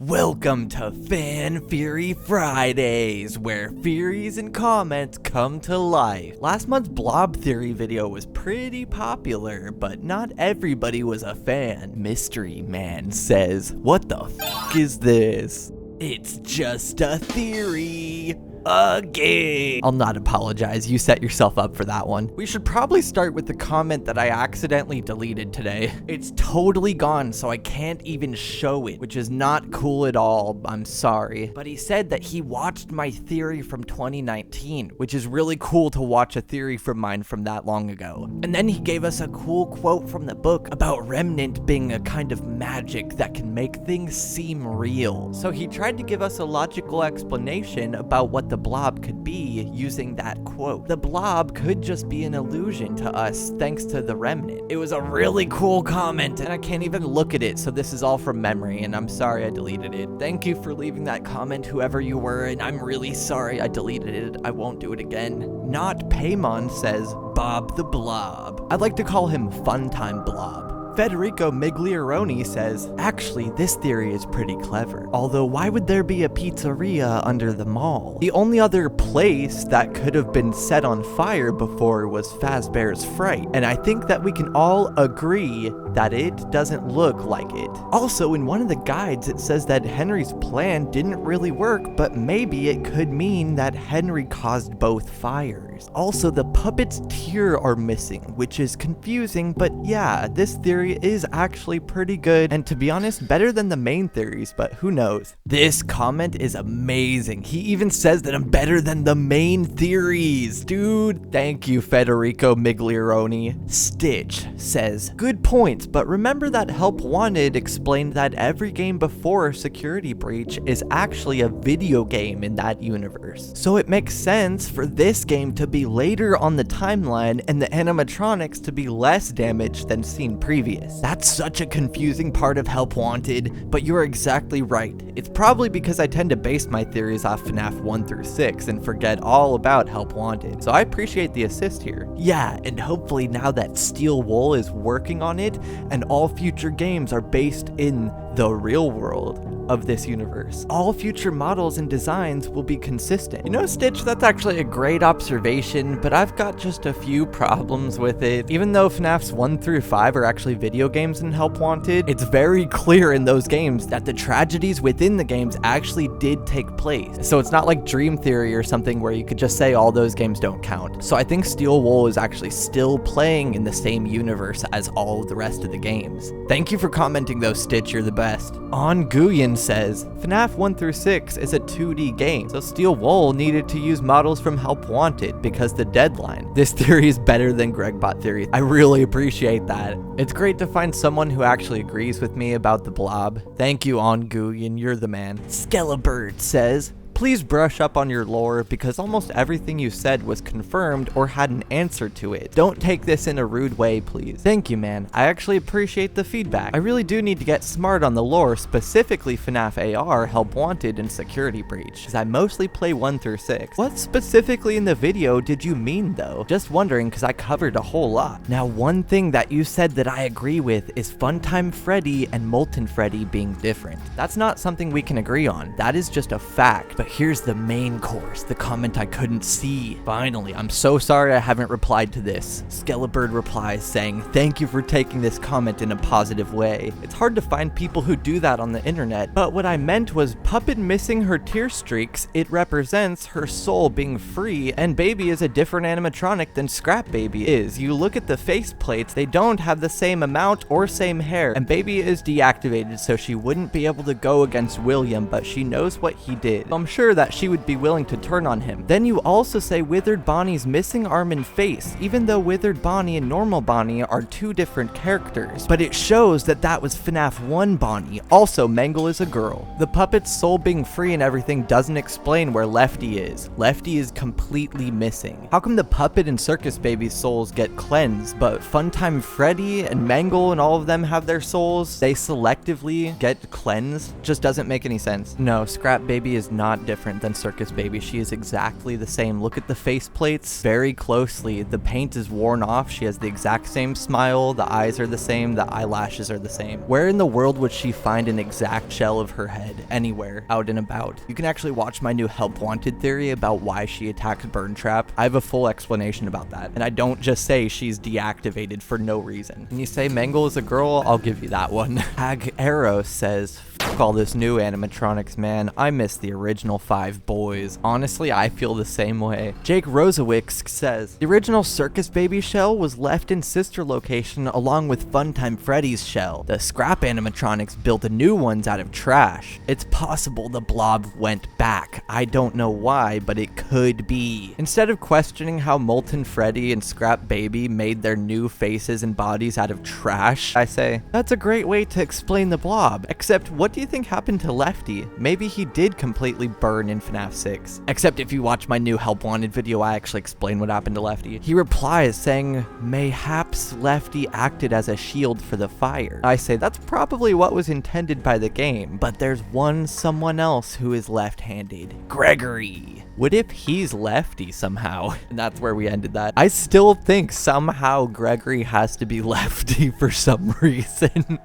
Welcome to Fan Feary Fridays, where theories and comments come to life. Last month's Blob Feary video was pretty popular, but not everybody was a fan. Mystery Man says, "What the f*** is this? It's just a theory. Again." I'll not apologize, you set yourself up for that one. We should probably start with the comment that I accidentally deleted today. It's totally gone, so I can't even show it, which is not cool at all. I'm sorry. But he said that he watched my theory from 2019, which is really cool to watch a theory from mine from that long ago. And then he gave us a cool quote from the book about Remnant being a kind of magic that can make things seem real. So he tried to give us a logical explanation about what the blob could be using that quote. The blob could just be an illusion to us thanks to the remnant. It was a really cool comment and I can't even look at it, so this is all from memory and I'm sorry I deleted it. Thank you for leaving that comment, whoever you were, and I'm really sorry I deleted it. I won't do it again. Not Paymon says, Bob the Blob. I'd like to call him Funtime Blob. Federico Miglioroni says, actually, this theory is pretty clever. Although, why would there be a pizzeria under the mall? The only other place that could have been set on fire before was Fazbear's Fright, and I think that we can all agree that it doesn't look like it. Also, in one of the guides, it says that Henry's plan didn't really work, but maybe it could mean that Henry caused both fires. Also, the puppet's tear are missing, which is confusing, but yeah, this theory is actually pretty good, and to be honest, better than the main theories, but who knows. This comment is amazing. He even says that I'm better than the main theories. Dude, thank you, Federico Miglioroni. Stitch says, good points, but remember that Help Wanted explained that every game before Security Breach is actually a video game in that universe. So it makes sense for this game to be later on the timeline and the animatronics to be less damaged than seen previously. That's such a confusing part of Help Wanted, but you're exactly right. It's probably because I tend to base my theories off FNAF 1 through 6 and forget all about Help Wanted, so I appreciate the assist here. Yeah, and hopefully now that Steel Wool is working on it, and all future games are based in the real world of this universe, all future models and designs will be consistent. You know, Stitch, that's actually a great observation, but I've got just a few problems with it. Even though FNAFs 1 through 5 are actually video games in Help Wanted, it's very clear in those games that the tragedies within the games actually did take place. So it's not like Dream Theory or something where you could just say all those games don't count. So I think Steel Wool is actually still playing in the same universe as all of the rest of the games. Thank you for commenting though, Stitch, you're the best. On Guyan says, FNAF 1 through 6 is a 2D game, so Steel Wool needed to use models from Help Wanted because the deadline. This theory is better than Gregbot theory. I really appreciate that. It's great to find someone who actually agrees with me about the blob. Thank you, On Guyan, you're the man. Skelebird says, please brush up on your lore because almost everything you said was confirmed or had an answer to it. Don't take this in a rude way, please. Thank you, man. I actually appreciate the feedback. I really do need to get smart on the lore, specifically FNAF AR, Help Wanted, and Security Breach, because I mostly play 1 through 6. What specifically in the video did you mean, though? Just wondering, because I covered a whole lot. Now, one thing that you said that I agree with is Funtime Freddy and Molten Freddy being different. That's not something we can agree on. That is just a fact, but here's the main course, the comment I couldn't see. Finally, I'm so sorry I haven't replied to this. Skelebird replies saying, thank you for taking this comment in a positive way. It's hard to find people who do that on the internet, but what I meant was Puppet missing her tear streaks, it represents her soul being free, and Baby is a different animatronic than Scrap Baby is. You look at the face plates, they don't have the same amount or same hair, and Baby is deactivated so she wouldn't be able to go against William, but she knows what he did. I'm sure that she would be willing to turn on him. Then you also say Withered Bonnie's missing arm and face, even though Withered Bonnie and Normal Bonnie are two different characters. But it shows that that was FNAF 1 Bonnie. Also, Mangle is a girl. The puppet's soul being free and everything doesn't explain where Lefty is. Lefty is completely missing. How come the puppet and Circus Baby's souls get cleansed, but Funtime Freddy and Mangle and all of them have their souls? They selectively get cleansed? Just doesn't make any sense. No, Scrap Baby is not different than Circus Baby. She is exactly the same. Look at the faceplates very closely. The paint is worn off. She has the exact same smile. The eyes are the same. The eyelashes are the same. Where in the world would she find an exact shell of her head anywhere out and about? You can actually watch my new Help Wanted theory about why she attacked Burntrap. I have a full explanation about that. And I don't just say she's deactivated for no reason. And you say Mangle is a girl, I'll give you that one. Hag Arrow says, "Fuck all this new animatronics, man. I miss the original 5 boys." Honestly, I feel the same way. Jake Rosawicz says, "The original Circus Baby shell was left in sister location along with Funtime Freddy's shell. The scrap animatronics built new ones out of trash. It's possible the Blob went back. I don't know why, but it could be." Instead of questioning how Molten Freddy and Scrap Baby made their new faces and bodies out of trash, I say, that's a great way to explain the Blob. Except, what do you think happened to Lefty? Maybe he did completely burn in FNAF 6. Except if you watch my new Help Wanted video, I actually explain what happened to Lefty. He replies saying, "Mayhaps Lefty acted as a shield for the fire." I say, that's probably what was intended by the game, but there's someone else who is left-handed. Gregory. What if he's Lefty somehow? And that's where we ended that. I still think somehow Gregory has to be Lefty for some reason.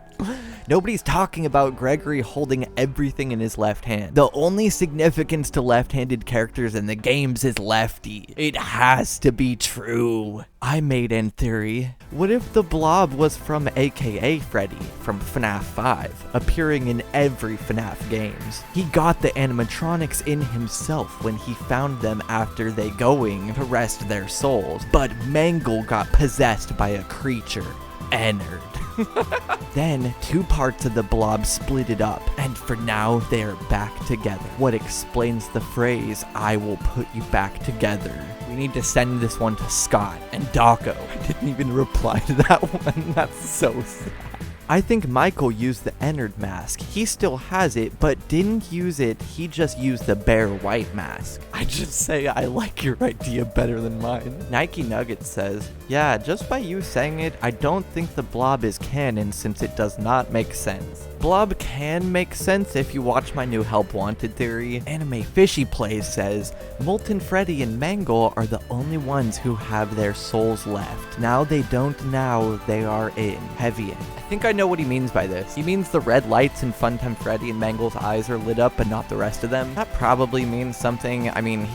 Nobody's talking about Gregory holding everything in his left hand. The only significance to left-handed characters in the games is Lefty. It has to be true. I made in theory. What if the Blob was from AKA Freddy from FNAF 5, appearing in every FNAF games? He got the animatronics in himself when he found them after they going to rest their souls, but Mangle got possessed by a creature. Ennard. Then 2 parts of the Blob split it up, and for now they are back together. What explains the phrase, "I will put you back together"? We need to send this one to Scott and Dawko. I didn't even reply to that one. That's so sad. I think Michael used the Ennard mask. He still has it, but didn't use it. He just used the bare white mask. I just say I like your idea better than mine. Nike Nugget says, "Yeah, just by you saying it, I don't think the Blob is canon since it does not make sense." Blob can make sense if you watch my new Help Wanted theory. Anime Fishy Plays says, "Molten Freddy and Mangle are the only ones who have their souls left. Now they don't, now they are in. Heavy in." I think I know what he means by this. He means the red lights in Funtime Freddy and Mangle's eyes are lit up but not the rest of them. That probably means something. I mean,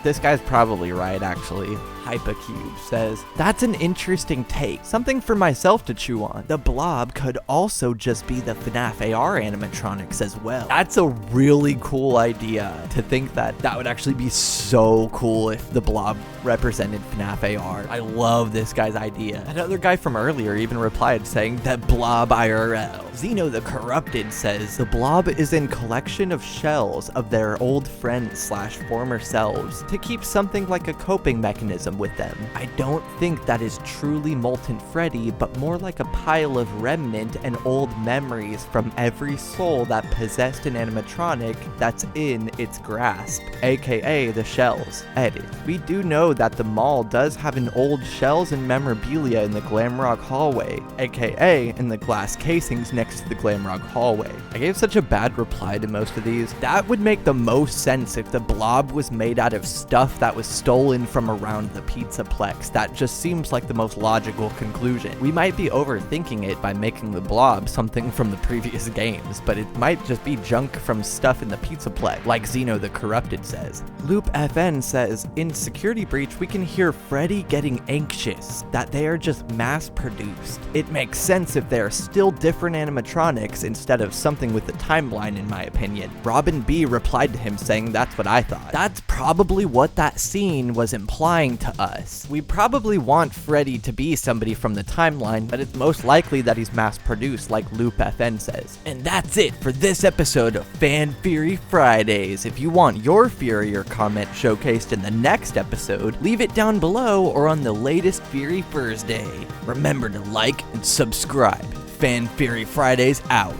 this guy's probably right, actually. Hypacube says, "That's an interesting take. Something for myself to chew on. The Blob could also just be the FNAF AR animatronics as well." That's a really cool idea, to think that that would actually be so cool if the Blob represented FNAF AR. I love this guy's idea. Another guy from earlier even replied saying that Blob IRL. Zeno the Corrupted says, "The Blob is in collection of shells of their old friends / former selves to keep something like a coping mechanism with them. I don't think that is truly Molten Freddy, but more like a pile of remnant and old memories from every soul that possessed an animatronic that's in its grasp, aka the shells." Edit. We do know that the mall does have an old shells and memorabilia in the Glamrock hallway, aka in the glass casings next to the Glamrock hallway. I gave such a bad reply to most of these. That would make the most sense if the Blob was made out of stuff that was stolen from around the Pizzaplex. That just seems like the most logical conclusion. We might be overthinking it by making the Blob something from the previous games, but it might just be junk from stuff in the Pizzaplex, like Zeno the Corrupted says. Loop FN says, "In Security Breach, we can hear Freddy getting anxious, that they are just mass-produced. It makes sense if they are still different animatronics instead of something with a timeline, in my opinion." Robin B replied to him saying, "That's what I thought." That's probably what that scene was implying to us. We probably want Freddy to be somebody from the timeline, but it's most likely that he's mass-produced, like Loop FN says. And that's it for this episode of Fan Feary Fridays. If you want your Feary or comment showcased in the next episode, leave it down below or on the latest Feary Fursday. Remember to like and subscribe. Fan Feary Fridays out.